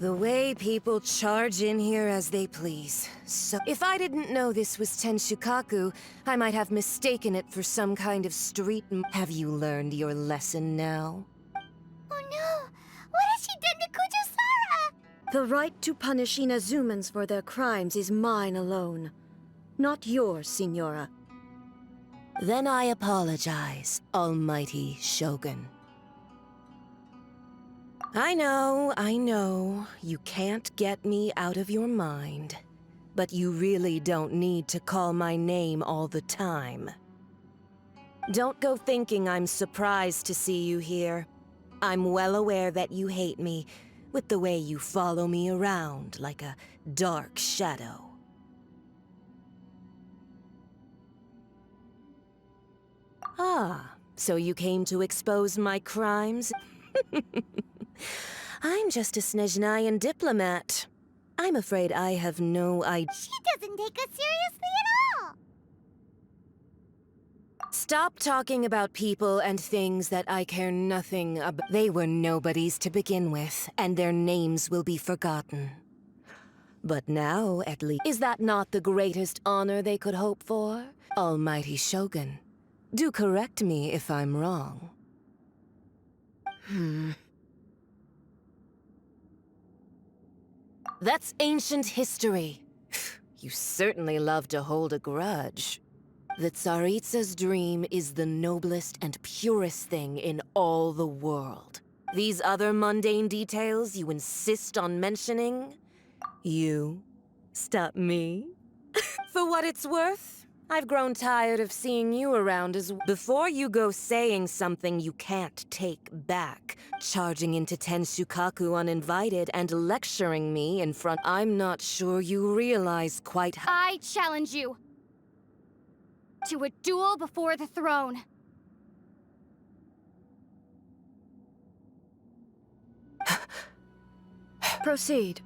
The way people charge in here as they please. So, if I didn't know this was Tenshukaku, I might have mistaken it for some kind of street Have you learned your lesson now? Oh no! What has she done to Kujusara? The right to punish Inazumans for their crimes is mine alone. Not yours, Signora. Then I apologize, Almighty Shogun. I know, you can't get me out of your mind. But you really don't need to call my name all the time. Don't go thinking I'm surprised to see you here. I'm well aware that you hate me, with the way you follow me around like a dark shadow. Ah, so you came to expose my crimes? I'm just a Snezhnayan diplomat. I'm afraid I have no idea. She doesn't take us seriously at all! Stop talking about people and things that I care nothing about. They were nobodies to begin with, and their names will be forgotten. But now, at least, is that not the greatest honor they could hope for? Almighty Shogun, do correct me if I'm wrong. That's ancient history. You certainly love to hold a grudge. The Tsaritsa's dream is the noblest and purest thing in all the world. These other mundane details you insist on mentioning? You stop me? For what it's worth, I've grown tired of seeing you around as before you go saying something you can't take back, charging into Tenshukaku uninvited and lecturing me in front. I'm not sure you realize quite how— I challenge you to a duel before the throne. Proceed.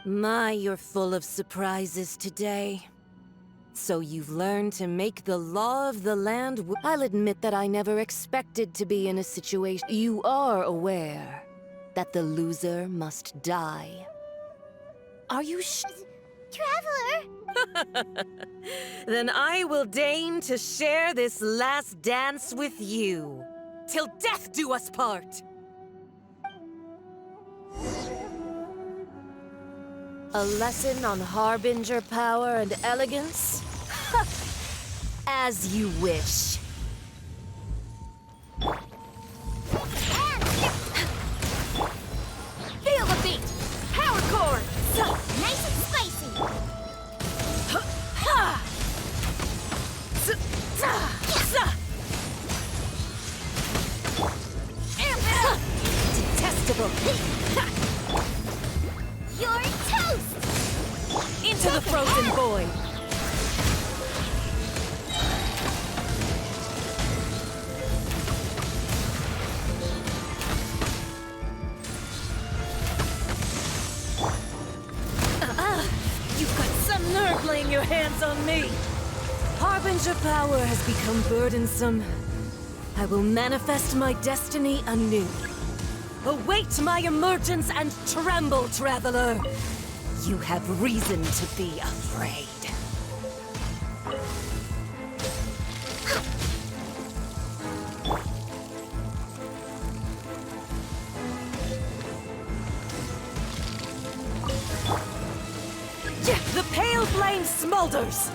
My, you're full of surprises today. So you've learned to make the law of the land I'll admit that I never expected to be in a situation— You are aware that the loser must die. Are you Traveler! Then I will deign to share this last dance with you. Till death do us part! A lesson on harbinger power and elegance? As you wish. Feel the beat! Power core! Nice and spicy! Detestable! You're toast! Into the frozen void! You've got some nerve laying your hands on me! Harbinger power has become burdensome. I will manifest my destiny anew. Await my emergence and tremble, traveler! You have reason to be afraid. The pale flame smolders!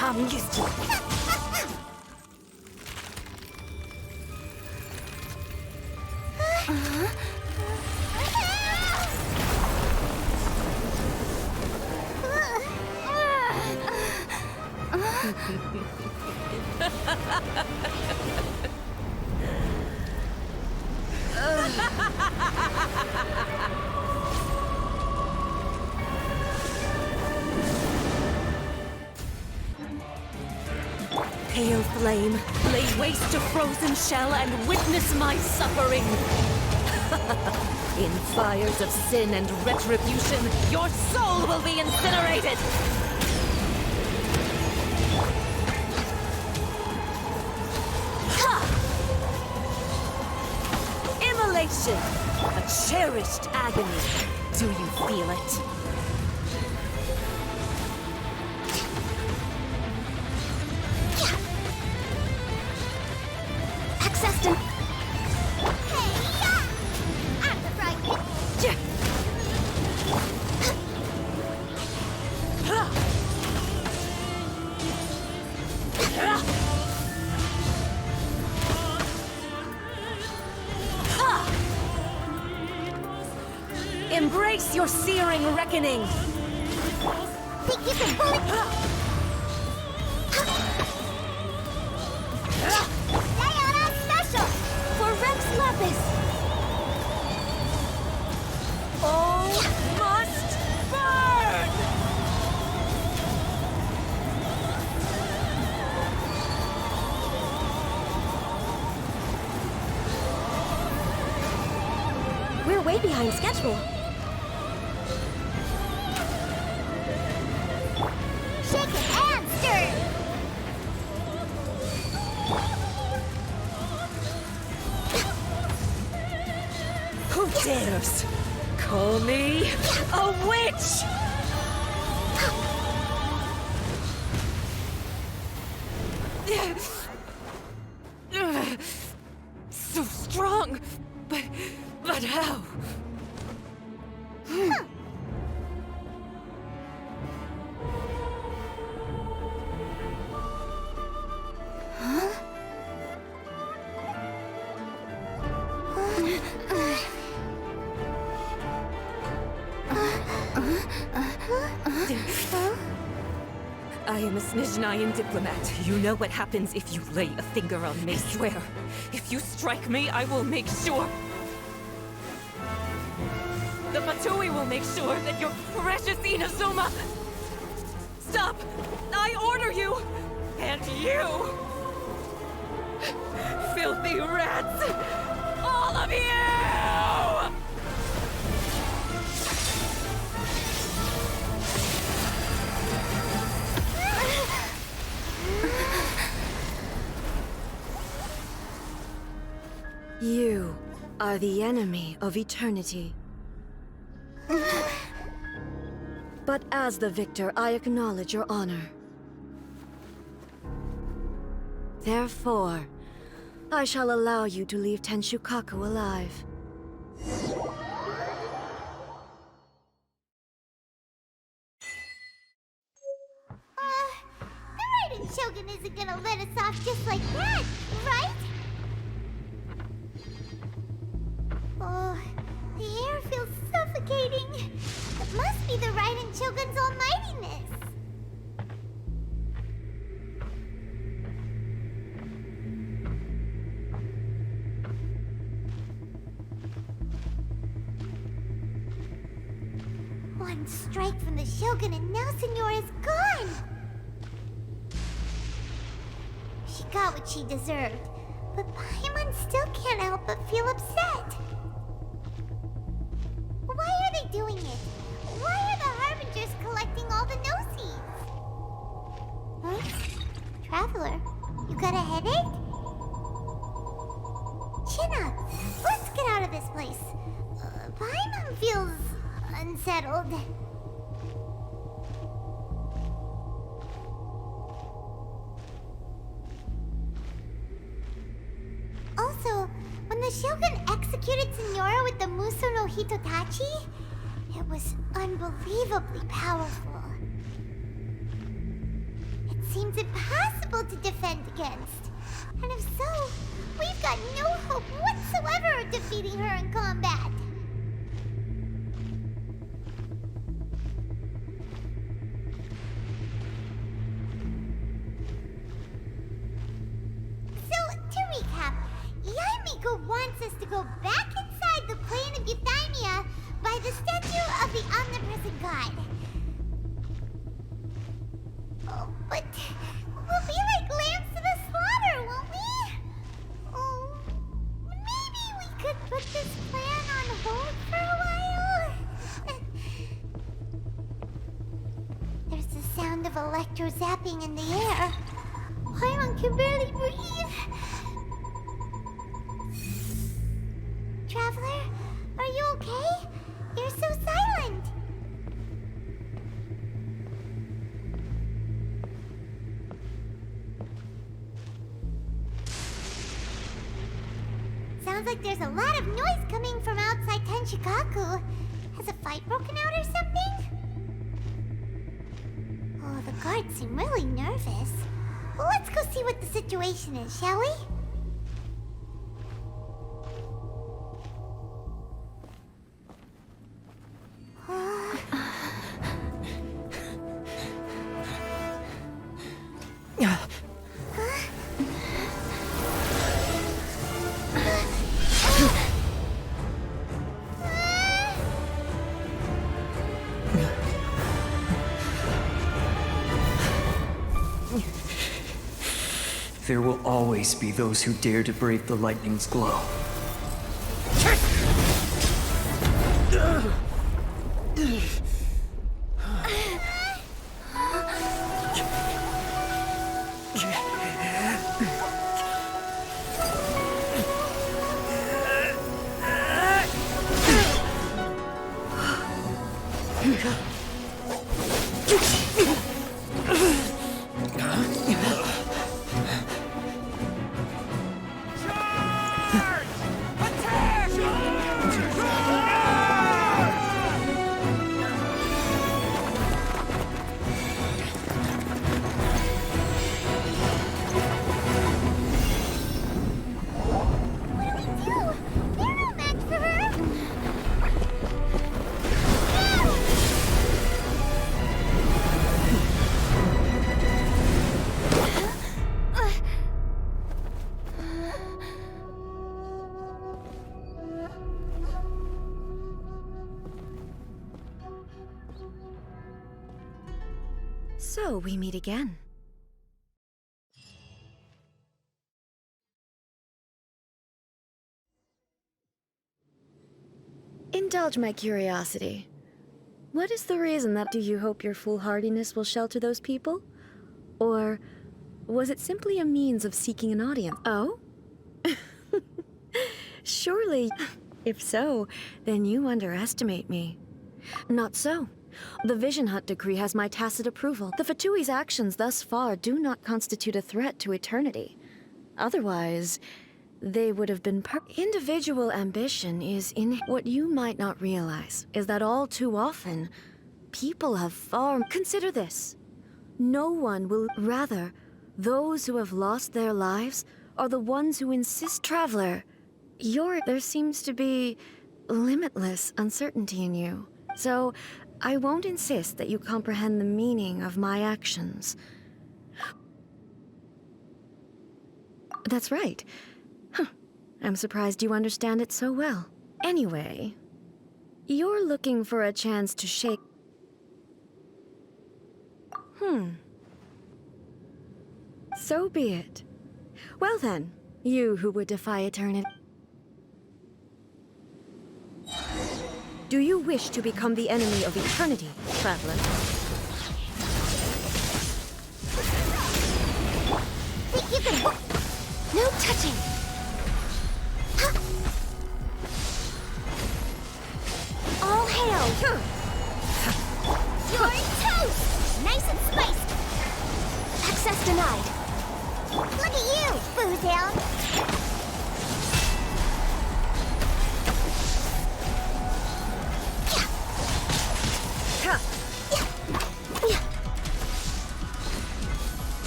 I'm used to it. Pale flame, lay waste to frozen shell and witness my suffering. In fires of sin and retribution, your soul will be incinerated! annihilation! A cherished agony! Do you feel it? Access to... Hey-ya! I'm the right... Embrace your searing reckoning! Think you can bully... Diana Special! For Rex Lapis! All must burn! We're way behind schedule. Shake it and stir! Who dares call me a witch? So strong, but how? I am a Snezhnayan diplomat. You know what happens if you lay a finger on me. I swear, if you strike me, I will make sure... The Fatui will make sure that your precious Inazuma... Stop! I order you! And you! Filthy rats! All of you! You are the enemy of eternity. But as the victor, I acknowledge your honor. Therefore, I shall allow you to leave Tenshukaku alive. The Raiden Shogun isn't gonna let us off just like that, right? Oh, the air feels suffocating. It must be the Raiden Shogun's almightiness. One strike from the Shogun and now Senora's gone! She got what she deserved, but Paimon still can't help but feel upset. Why are they doing it? Why are the Harbingers collecting all the no-seeds? Huh? Traveler, you got a headache? Chin up! Let's get out of this place. Paimon feels... unsettled. Also, when the Shogun executed Senora with the Muso no Hitotachi, it was unbelievably powerful. It seems impossible to defend against. And if so, we've got no hope whatsoever of defeating her in combat. Yaimiko wants us to go back inside the plane of Euthymia by the statue of the omnipresent god. Oh, but we'll be like lambs to the slaughter, won't we? Oh, maybe we could put this plan on hold for a while? There's the sound of electro-zapping in the air. Paimon can barely breathe. Traveler? Sounds like there's a lot of noise coming from outside Tenshikaku. Has a fight broken out or something? Oh, the guards seem really nervous. Well, let's go see what the situation is, shall we? There will always be those who dare to brave the lightning's glow. So we meet again. Indulge my curiosity. What is the reason that do you hope your foolhardiness will shelter those people? Or was it simply a means of seeking an audience? Oh? Surely, if so, then you underestimate me. Not so. The Vision Hunt decree has my tacit approval. The Fatui's actions thus far do not constitute a threat to eternity. Otherwise, they would have been Individual ambition is in what you might not realize is that all too often, people have far... Consider this. No one will... Rather, those who have lost their lives are the ones who insist... Traveler, there seems to be limitless uncertainty in you. So, I won't insist that you comprehend the meaning of my actions. That's right. Huh. I'm surprised you understand it so well. Anyway, you're looking for a chance to shake... So be it. Well then, you who would defy eternity... Do you wish to become the enemy of eternity, traveler? Think you can... No touching! All hail! You're toast! Nice and spiced! Access denied! Look at you, Boozhound!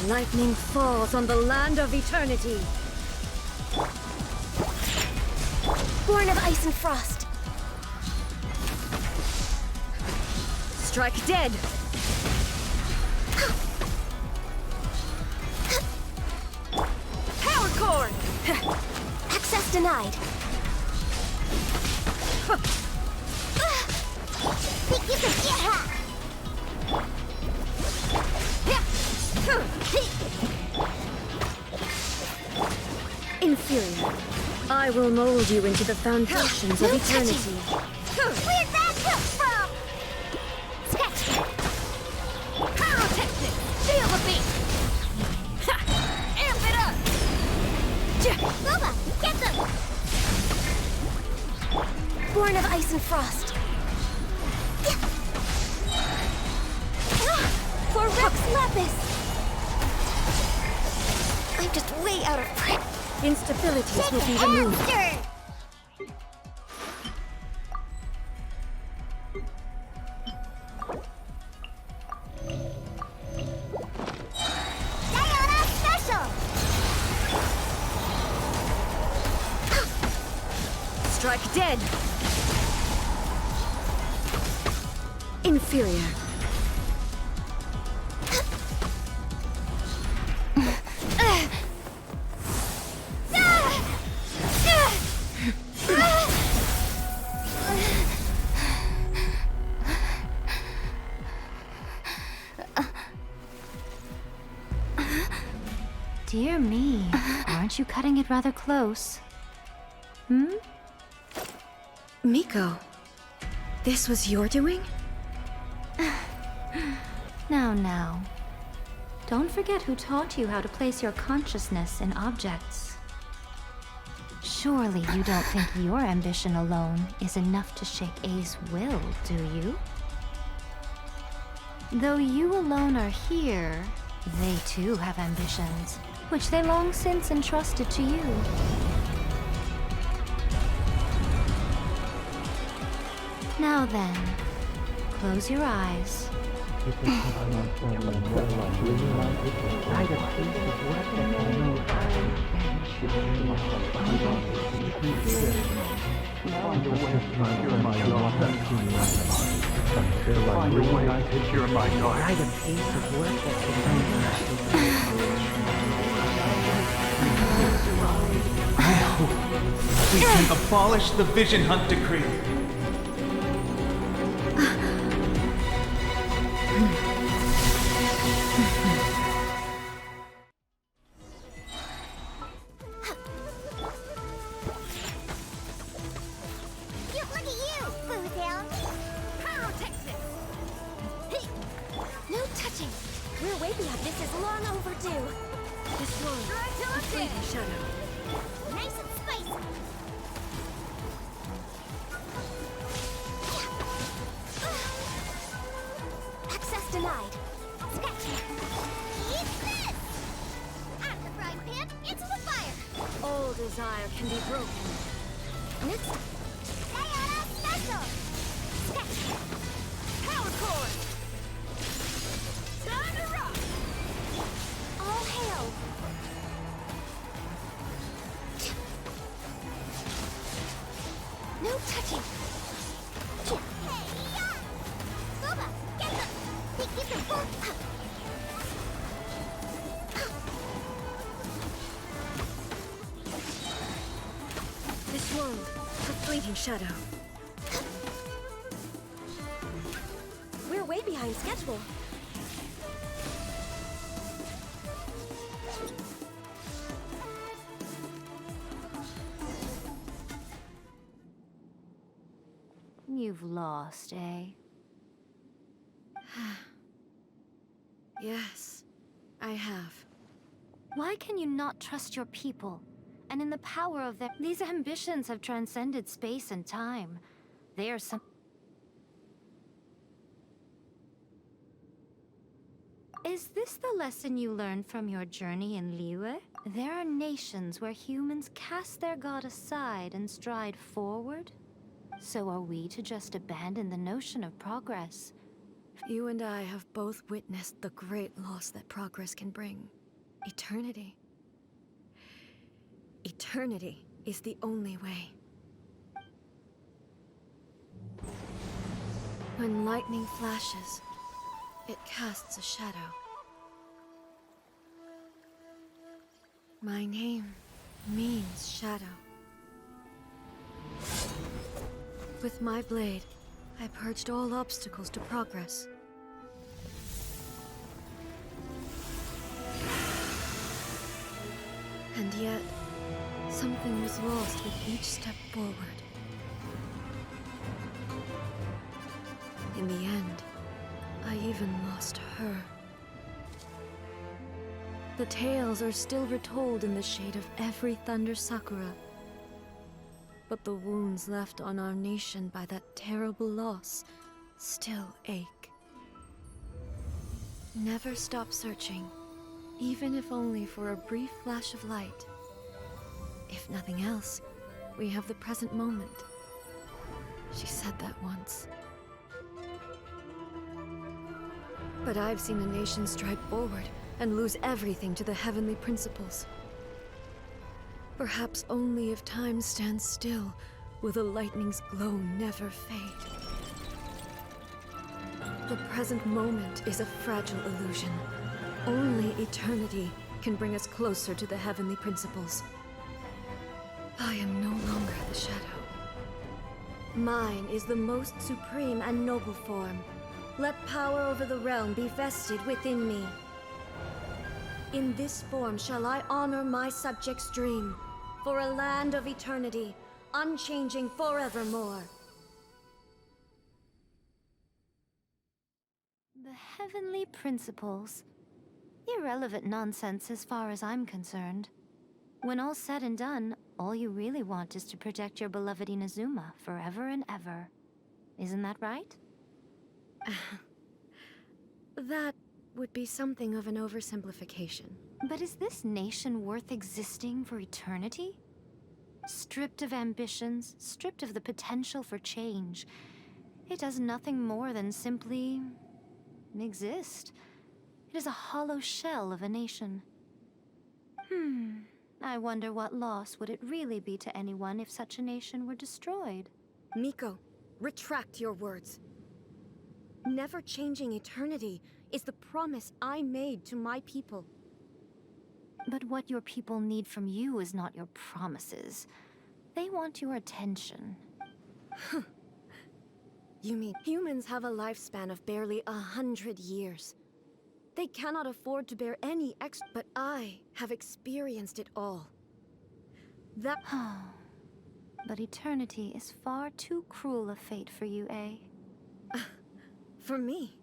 Lightning falls on the land of eternity. Born of ice and frost. Strike dead. Power cord! Access denied. Think you can get her? Inferior. I will mold you into the foundations of eternity. Where'd that come from? Sketch. Pyrotechnic. Feel the beat. Amp it up. Loba, get them. Born of ice and frost. For Rex Lapis. I'm just way out of prep. Instabilities will be removed. strike dead! Inferior. Dear me, aren't you cutting it rather close? Miko, this was your doing? Now. Don't forget who taught you how to place your consciousness in objects. Surely you don't think your ambition alone is enough to shake A's will, do you? Though you alone are here, they too have ambitions, which they long since entrusted to you. Now then, close your eyes. We can abolish the Vision Hunt Decree. Look at you, Bootown. Pyrotechnics. Hey, no touching. We're way beyond. This is long overdue. This one. Try till it's in. Shadow. Nice and spicy. Access denied. Scratch. Eat this! Out of the frying pan, into the fire. All desire can be broken. Next. Diana Special. Scratch. Power cord. Time to rock. All hail. No touching. Hey-ya! Boba, get them! Give them both up! This world, a fleeting shadow. We're way behind schedule. You've lost, eh? Yes, I have. Why can you not trust your people? And in the power of these ambitions have transcended space and time. They are some... Is this the lesson you learned from your journey in Liyue? There are nations where humans cast their god aside and stride forward? So are we to just abandon the notion of progress? You and I have both witnessed the great loss that progress can bring. Eternity. Eternity is the only way. When lightning flashes, it casts a shadow. My name means shadow. With my blade, I purged all obstacles to progress. And yet, something was lost with each step forward. In the end, I even lost her. The tales are still retold in the shade of every Thunder Sakura. But the wounds left on our nation by that terrible loss still ache. Never stop searching, even if only for a brief flash of light. If nothing else, we have the present moment. She said that once. But I've seen a nation stride forward and lose everything to the heavenly principles. Perhaps only if time stands still will the lightning's glow never fade. The present moment is a fragile illusion. Only eternity can bring us closer to the heavenly principles. I am no longer the shadow. Mine is the most supreme and noble form. Let power over the realm be vested within me. In this form shall I honor my subjects' dream, for a land of eternity, unchanging forevermore. The heavenly principles. Irrelevant nonsense as far as I'm concerned. When all's said and done, all you really want is to protect your beloved Inazuma forever and ever. Isn't that right? That would be something of an oversimplification. But is this nation worth existing for eternity? Stripped of ambitions, stripped of the potential for change, it does nothing more than simply exist. It is a hollow shell of a nation. I wonder what loss would it really be to anyone if such a nation were destroyed? Miko, retract your words. Never changing eternity is the promise I made to my people. But what your people need from you is not your promises. They want your attention. You mean humans have a lifespan of barely 100 years? They cannot afford to bear any but I have experienced it all. That But eternity is far too cruel a fate for you, eh? for me.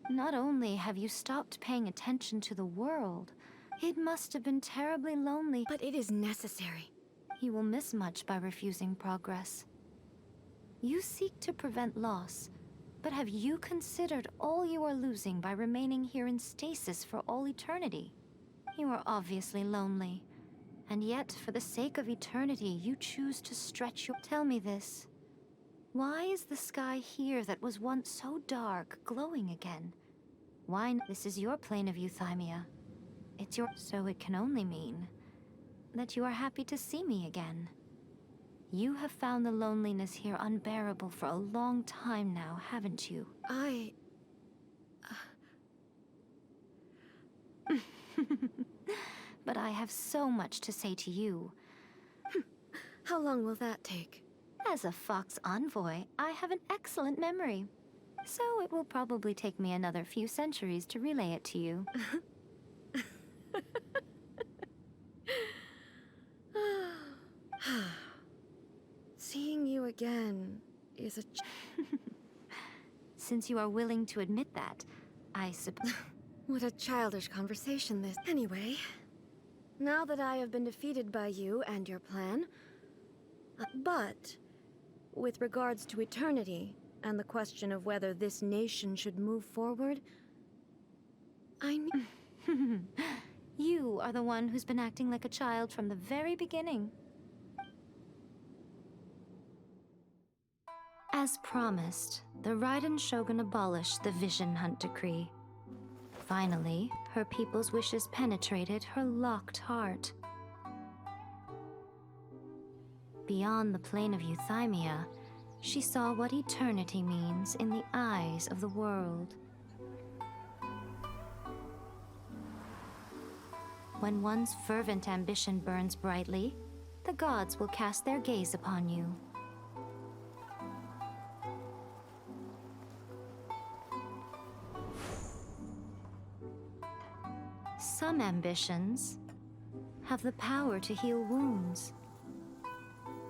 Not only have you stopped paying attention to the world, it must have been terribly lonely. But it is necessary. You will miss much by refusing progress. You seek to prevent loss, but have you considered all you are losing by remaining here in stasis for all eternity? You are obviously lonely, and yet for the sake of eternity you choose to stretch your— Tell me this. Why is the sky here that was once so dark glowing again? This is your plane of euthymia. It's your— So it can only mean that you are happy to see me again. You have found the loneliness here unbearable for a long time now, haven't you? But I have so much to say to you. How long will that take? As a Fox envoy, I have an excellent memory. So it will probably take me another few centuries to relay it to you. Seeing you again is a Since you are willing to admit that, I suppose... What a childish conversation this. Anyway, now that I have been defeated by you and your plan, but with regards to eternity and the question of whether this nation should move forward, You are the one who's been acting like a child from the very beginning. As promised, the Raiden Shogun abolished the Vision Hunt Decree. Finally, her people's wishes penetrated her locked heart. Beyond the plane of euthymia, she saw what eternity means in the eyes of the world. When one's fervent ambition burns brightly, the gods will cast their gaze upon you. Some ambitions have the power to heal wounds,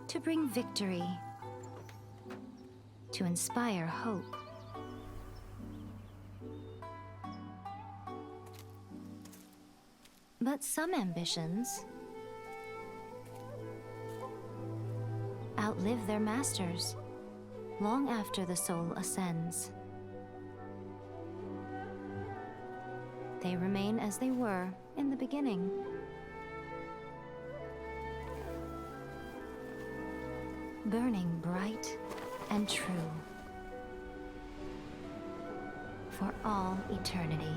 to bring victory, to inspire hope. But some ambitions outlive their masters long after the soul ascends. They remain as they were in the beginning. Burning bright and true for all eternity.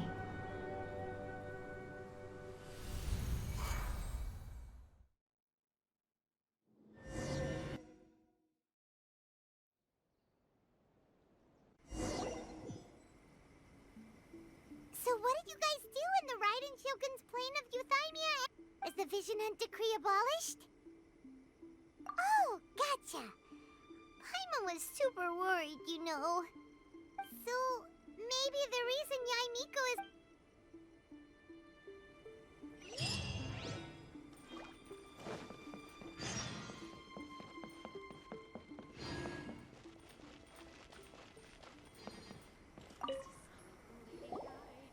Raiden Shogun's plane of euthymia? Is the Vision Hunt decree abolished? Oh, gotcha. Paimon was super worried, you know. So, maybe the reason Yaimiko is...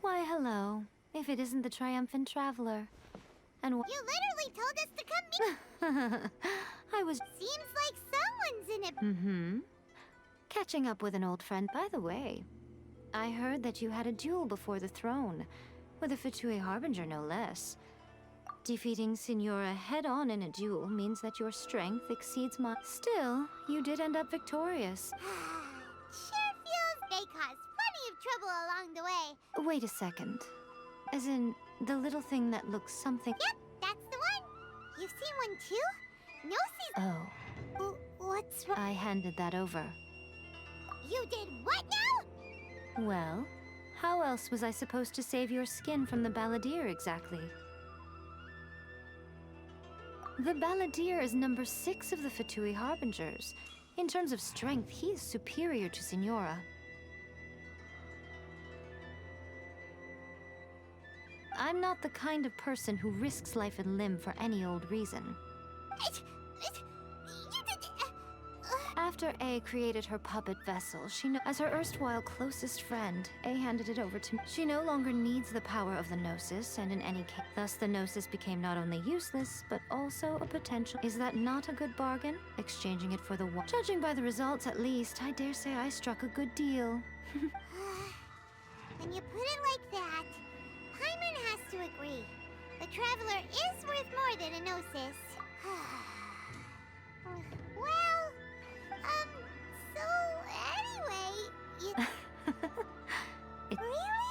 Why, hello. If it isn't the triumphant traveler. And You literally told us to come meet... I was... Seems like someone's in it. Mm-hmm. Catching up with an old friend, by the way. I heard that you had a duel before the throne, with a Fatui Harbinger no less. Defeating Signora head-on in a duel means that your strength exceeds my... Still, you did end up victorious. Sure feels they caused plenty of trouble along the way. Wait a second. As in, the little thing that looks something... Yep, that's the one. You've seen one too? No, Oh, what's wrong? I handed that over. You did what now? Well, how else was I supposed to save your skin from the Balladeer exactly? The Balladeer is number 6 of the Fatui Harbingers. In terms of strength, he is superior to Signora. I'm not the kind of person who risks life and limb for any old reason. You did... After A created her puppet vessel, as her erstwhile closest friend, A handed it over to me. She no longer needs the power of the Gnosis, and in any case, thus the Gnosis became not only useless, but also a potential. Is that not a good bargain? Exchanging it for the one. Judging by the results, at least, I dare say I struck a good deal. When you put it like that, Paimon has to agree. The Traveler is worth more than a Gnosis. Well, so anyway, Really?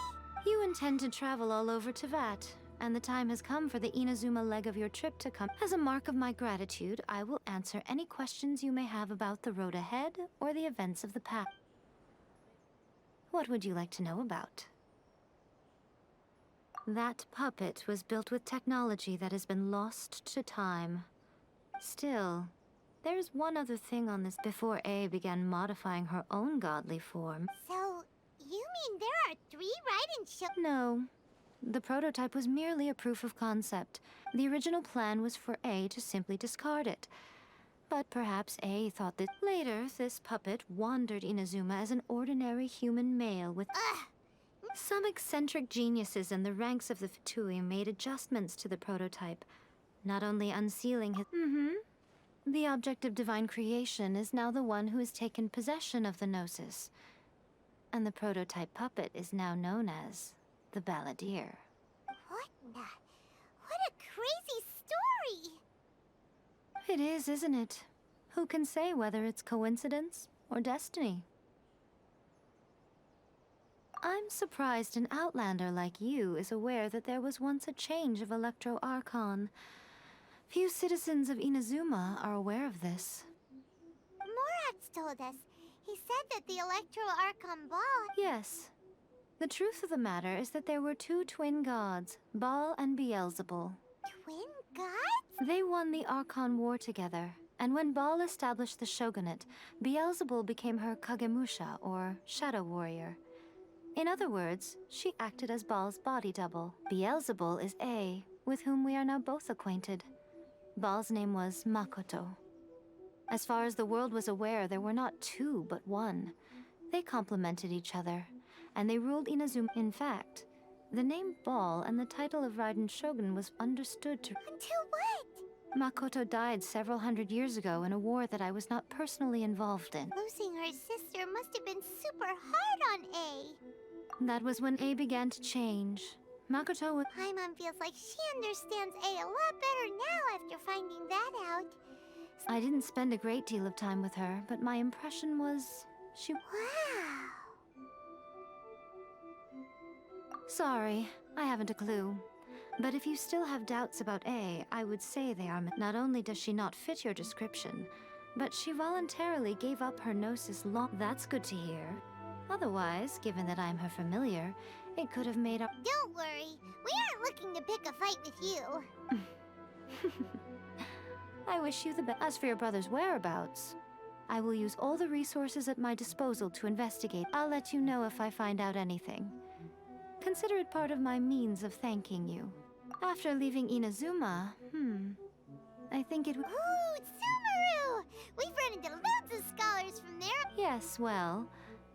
You intend to travel all over Teyvat, and the time has come for the Inazuma leg of your trip to come. As a mark of my gratitude, I will answer any questions you may have about the road ahead or the events of the past. What would you like to know about? That puppet was built with technology that has been lost to time. Still, there's one other thing on this before A began modifying her own godly form. So, you mean there are 3 Raiden Shogun? No. The prototype was merely a proof of concept. The original plan was for A to simply discard it. But perhaps A thought that later this puppet wandered Inazuma as an ordinary human male with... Some eccentric geniuses in the ranks of the Fatui made adjustments to the prototype, not only unsealing his... The object of divine creation is now the one who has taken possession of the Gnosis. And the prototype puppet is now known as the Balladeer. What a crazy story! It is, isn't it? Who can say whether it's coincidence or destiny? I'm surprised an outlander like you is aware that there was once a change of Electro Archon. Few citizens of Inazuma are aware of this. Morat's told us. He said that the Electro Archon Ball... Yes. The truth of the matter is that there were 2 twin gods, Baal and Beelzebul. Twin gods? They won the Archon War together, and when Baal established the shogunate, Beelzebul became her Kagemusha, or shadow warrior. In other words, she acted as Baal's body double. Beelzebul is A, with whom we are now both acquainted. Baal's name was Makoto. As far as the world was aware, there were not 2, but 1. They complemented each other, and they ruled Inazuma. In fact, the name Baal and the title of Raiden Shogun was understood to... Until what? Makoto died several hundred years ago in a war that I was not personally involved in. Losing her sister must have been super hard on A. That was when A began to change. Makoto was... Paimon feels like she understands A a lot better now after finding that out. I didn't spend a great deal of time with her, but my impression was... she... Wow. Sorry, I haven't a clue. But if you still have doubts about A, I would say they are... Not only does she not fit your description, but she voluntarily gave up her Gnosis long... That's good to hear. Otherwise, given that I'm her familiar, It could have made up. Don't worry. We aren't looking to pick a fight with you. I wish you the best. As for your brother's whereabouts, I will use all the resources at my disposal to investigate. I'll let you know if I find out anything. Consider it part of my means of thanking you. After leaving Inazuma, I think it would. Ooh, Sumeru! We've run into loads of scholars from there. Yes, well,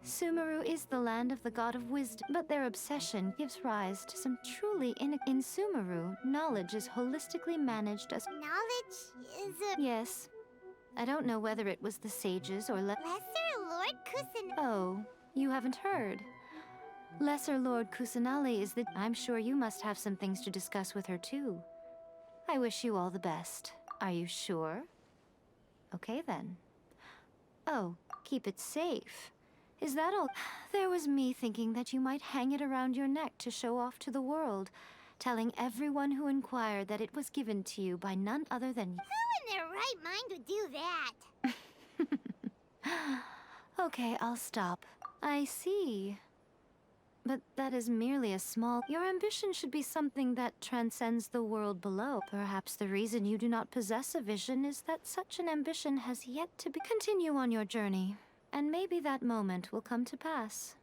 Sumeru is the land of the god of wisdom, but their obsession gives rise to some truly in Sumeru, knowledge is holistically managed as. Knowledge is a Yes. I don't know whether it was the sages or lesser Lord Kusan. Oh, you haven't heard. Lesser Lord Kusanali is the. I'm sure you must have some things to discuss with her too. I wish you all the best. Are you sure? Okay then. Oh, keep it safe. Is that all? There was me thinking that you might hang it around your neck to show off to the world, telling everyone who inquired that it was given to you by none other than you. Who in their right mind would do that? Okay, I'll stop. I see. But that is merely a small. Your ambition should be something that transcends the world below. Perhaps the reason you do not possess a vision is that such an ambition has yet to be. Continue on your journey, and maybe that moment will come to pass.